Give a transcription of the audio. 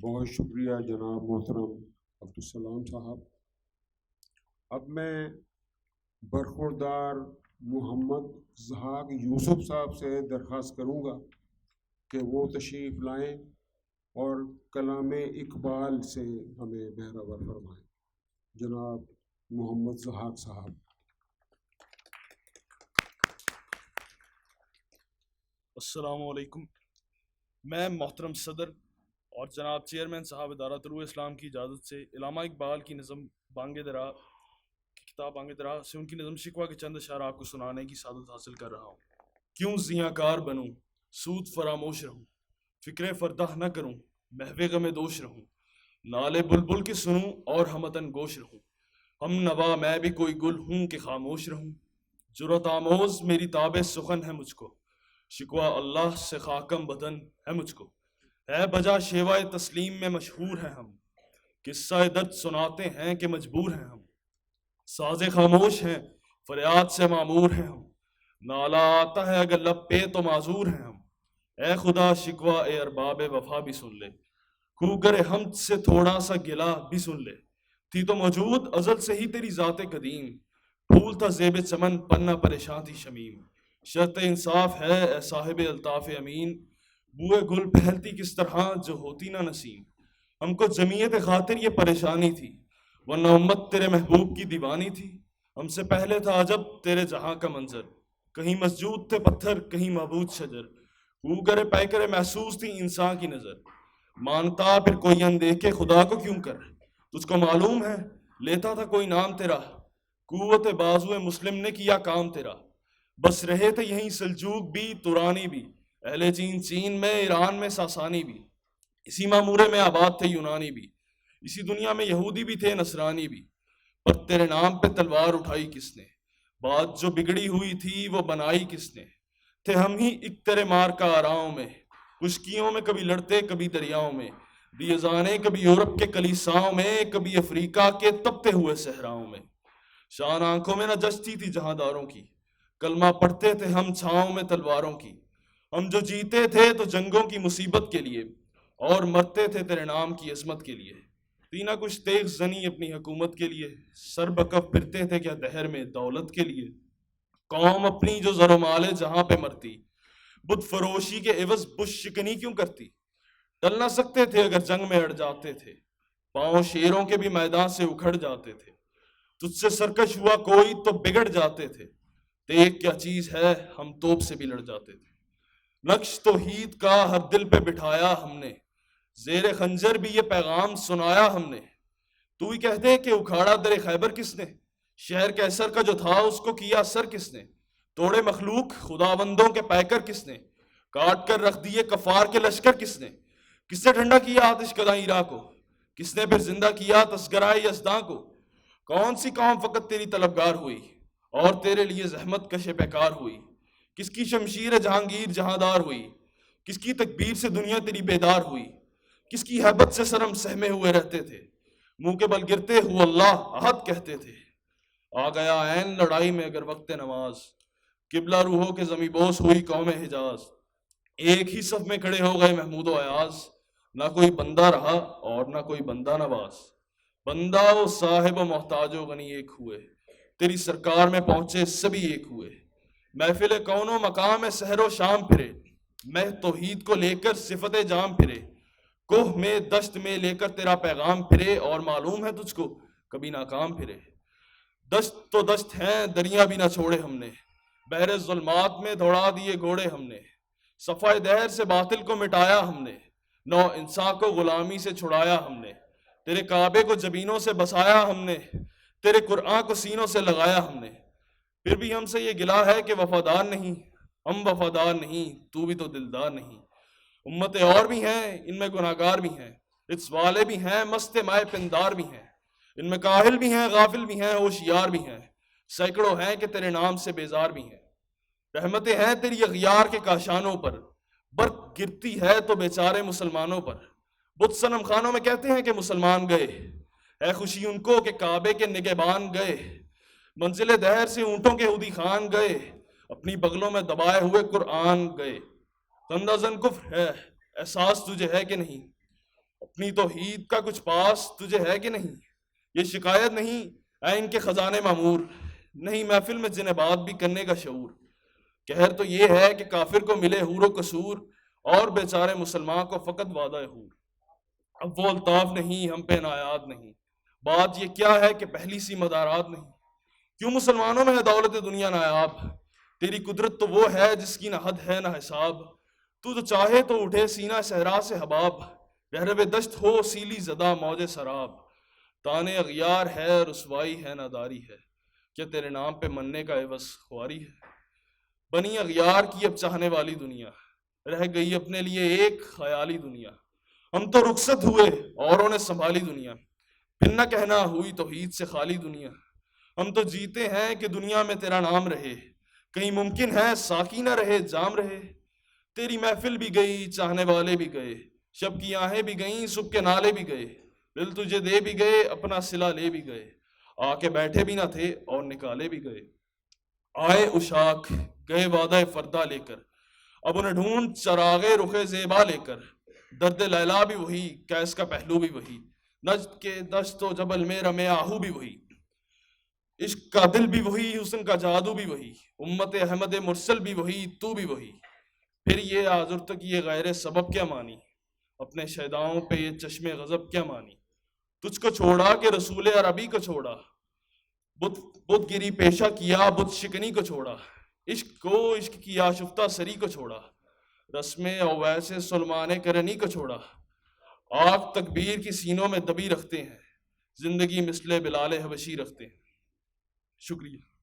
بہت شکریہ جناب محترم عبدالسلام صاحب۔ اب میں برخوردار محمد ضحاک یوسف صاحب سے درخواست کروں گا کہ وہ تشریف لائیں اور کلام اقبال سے ہمیں بہرور فرمائیں۔ جناب محمد ضحاک صاحب۔ السلام علیکم۔ میں محترم صدر اور جناب چیئرمین صاحب ادارہ طلوع اسلام کی اجازت سے علامہ اقبال کی نظم بانگ درا کی کتاب بانگ درا سے ان کی نظم شکوہ کے چند اشعار آپ کو سنانے کی سعادت حاصل کر رہا ہوں۔ کیوں زیاں کار بنوں، سود فراموش رہوں، فکر فردہ نہ کروں، محو غم دوش رہوں، نالے بلبل کے سنوں اور ہمتن گوش رہوں، ہم نوا میں بھی کوئی گل ہوں کہ خاموش رہوں، جرات آموز میری تاب سخن ہے مجھ کو، شکوہ اللہ سے خاکم بدن ہے مجھ کو، ہے بجا شیوائے تسلیم میں مشہور ہیں ہم، قصہ درد سناتے ہیں کہ مجبور ہیں ہم، ساز خاموش ہیں فریاد سے معمور ہیں ہم، نالا آتا ہے اگر لب پہ تو معذور ہیں ہم، اے خدا شکوہ اے ارباب وفا بھی سن لے، کوگر حمد سے تھوڑا سا گلا بھی سن لے، تھی تو موجود ازل سے ہی تیری ذات قدیم، پھول تھا زیب چمن پنہ پریشان تھی شمیم، شرط انصاف ہے اے صاحب الطاف امین، بوئے گل پھیلتی کس طرح جو ہوتی نہ نسیم، ہم کو جمعیت خاطر یہ پریشانی تھی ورنہ امت تیرے محبوب کی دیوانی تھی، ہم سے پہلے تھا عجب تیرے جہاں کا منظر، کہیں مسجود تھے پتھر کہیں معبود شجر، کرے پے کرے محسوس تھی انسان کی نظر، مانتا پھر کوئی اندیکھے خدا کو کیوں کر، تجھ کو معلوم ہے لیتا تھا کوئی نام تیرا، قوت بازو مسلم نے کیا کام تیرا، بس رہے تھے یہیں سلجوق بھی تورانی بھی، اہل چین میں ایران میں ساسانی بھی، اسی معمورے میں آباد تھے یونانی بھی، اسی دنیا میں یہودی بھی تھے نصرانی بھی، پر تیرے نام پہ تلوار اٹھائی کس نے، بات جو بگڑی ہوئی تھی وہ بنائی کس نے، تھے ہم ہی ایک تیرے مار کا آراؤں میں، خشکیوں میں کبھی لڑتے کبھی دریاؤں میں، دیے جانے کبھی یورپ کے کلیساؤں میں، کبھی افریقہ کے تپتے ہوئے صحراؤں میں، شان آنکھوں میں نہ جچتی تھی جہاں داروں کی، کلمہ پڑھتے تھے ہم چھاؤں میں تلواروں کی، ہم جو جیتے تھے تو جنگوں کی مصیبت کے لیے اور مرتے تھے تیرے نام کی عظمت کے لیے، تینا کچھ تیغ زنی اپنی حکومت کے لیے، سر بکف پھرتے تھے کیا دہر میں دولت کے لیے، قوم اپنی جو زر و مال جہاں پہ مرتی، بت فروشی کے عوض بت شکنی کیوں کرتی، ٹل نہ سکتے تھے اگر جنگ میں اڑ جاتے تھے، پاؤں شیروں کے بھی میدان سے اکھڑ جاتے تھے، تجھ سے سرکش ہوا کوئی تو بگڑ جاتے تھے، دیکھ کیا چیز ہے ہم توپ سے بھی لڑ جاتے تھے، نقش توحید کا ہر دل پہ بٹھایا ہم نے، زیر خنجر بھی یہ پیغام سنایا ہم نے، تو ہی کہہ دے کہ اکھاڑا در خیبر کس نے، شہر کیسر کا جو تھا اس کو کیا سر کس نے، توڑے مخلوق خداوندوں کے پیکر کس نے، کاٹ کر رکھ دیے کفار کے لشکر کس نے ٹھنڈا کیا آتش کداں عیرا کو، کس نے پھر زندہ کیا تسگرائے یزداں کو، کون سی قوم فقط تیری طلبگار ہوئی اور تیرے لیے زحمت کش پیکار ہوئی، کس کی شمشیر جہانگیر جہاندار ہوئی، کس کی تکبیر سے دنیا تیری بیدار ہوئی، کس کی حیبت سے سرم سہمے ہوئے رہتے تھے، منہ کے بل گرتے ہو اللہ احد کہتے تھے، آ گیا عین لڑائی میں اگر وقت نماز، قبلہ روحوں کے زمیں بوس ہوئی قوم حجاز، ایک ہی صف میں کھڑے ہو گئے محمود و ایاز، نہ کوئی بندہ رہا اور نہ کوئی بندہ نواز، بندہ و صاحب و محتاج و غنی ایک ہوئے، تیری سرکار میں پہنچے سبھی ایک ہوئے، محفل کون و مقام میں سحر و شام پھرے، میں توحید کو لے کر صفت جام پھرے، کوہ میں دشت میں لے کر تیرا پیغام پھرے، اور معلوم ہے تجھ کو کبھی ناکام پھرے، دشت تو دشت ہیں دریا بھی نہ چھوڑے ہم نے، بحر ظلمات میں دوڑا دیے گھوڑے ہم نے، صفائے دہر سے باطل کو مٹایا ہم نے، نو انسان کو غلامی سے چھڑایا ہم نے، تیرے کعبے کو جبینوں سے بسایا ہم نے، تیرے قرآن کو سینوں سے لگایا ہم نے، پھر بھی ہم سے یہ گلا ہے کہ وفادار نہیں، ہم وفادار نہیں تو بھی تو دلدار نہیں، امتیں اور بھی ہیں ان میں گناہگار بھی ہیں، رچ والے بھی ہیں مست مائے پندار بھی ہیں، ان میں کاہل بھی ہیں غافل بھی ہیں ہوشیار بھی ہیں، سینکڑوں ہیں کہ تیرے نام سے بیزار بھی ہیں، رحمتیں ہیں تیری اغیار کے کاشانوں پر، برق گرتی ہے تو بیچارے مسلمانوں پر، بت صنم خانوں میں کہتے ہیں کہ مسلمان گئے، ہے خوشی ان کو کہ کعبے کے نگہبان گئے، منزل دہر سے اونٹوں کے ہودی خان گئے، اپنی بغلوں میں دبائے ہوئے قرآن گئے، خندہ زن کفر ہے احساس تجھے ہے کہ نہیں، اپنی توحید کا کچھ پاس تجھے ہے کہ نہیں؟ یہ شکایت نہیں اے ان کے خزانے معمور، نہیں محفل میں جنہیں بات بھی کرنے کا شعور۔ کہر تو یہ ہے کہ کافر کو ملے حور و قصور، اور بیچارے مسلمان کو فقط وعدہ حور۔ اب وہ الطاف نہیں، ہم پہ عنایات نہیں، بات یہ کیا ہے کہ پہلی سی مدارات نہیں۔ کیوں مسلمانوں میں ہے دولت دنیا نایاب؟ تیری قدرت تو وہ ہے جس کی نہ حد ہے نہ حساب۔ تو چاہے تو اٹھے سینہ صحرا سے حباب، رہرب دشت ہو سیلی زدہ موج سراب۔ تانے اغیار ہے رسوائی ہے ناداری ہے، کیا تیرے نام پہ مننے کا عوض خواری ہے؟ بنی اغیار کی اب چاہنے والی دنیا، رہ گئی اپنے لیے ایک خیالی دنیا۔ ہم تو رخصت ہوئے اوروں نے سنبھالی دنیا، پھر نہ کہنا ہوئی توحید سے خالی دنیا۔ ہم تو جیتے ہیں کہ دنیا میں تیرا نام رہے، کہیں ممکن ہے ساقی نہ رہے جام رہے۔ تیری محفل بھی گئی چاہنے والے بھی گئے، شب کی آہیں بھی گئیں صبح کے نالے بھی گئے۔ دل تجھے دے بھی گئے اپنا صلہ لے بھی گئے، آ کے بیٹھے بھی نہ تھے اور نکالے بھی گئے۔ آئے اشاک گئے وعدہ فردہ لے کر، اب انہیں ڈھونڈ چراغے رخ زیبا لے کر۔ درد لیلا بھی وہی کیس کا پہلو بھی وہی، نجد کے دشت و جبل میں رمے آہو بھی وہی۔ عشق کا دل بھی وہی حسن کا جادو بھی وہی، امت احمد مرسل بھی وہی تو بھی وہی۔ پھر یہ آزر تک یہ غیر سبب کیا مانی، اپنے شیداؤں پہ یہ چشم غضب کیا مانی۔ تجھ کو چھوڑا کہ رسول عربی کو چھوڑا، بت گری پیشہ کیا بت شکنی کو چھوڑا۔ عشق کو عشق کی آشفتہ سری کو چھوڑا، رسم اویس سلمان کرنی کو چھوڑا۔ آگ تکبیر کی سینوں میں دبی رکھتے ہیں، زندگی مثل بلال حبشی رکھتے ہیں۔ شکریہ۔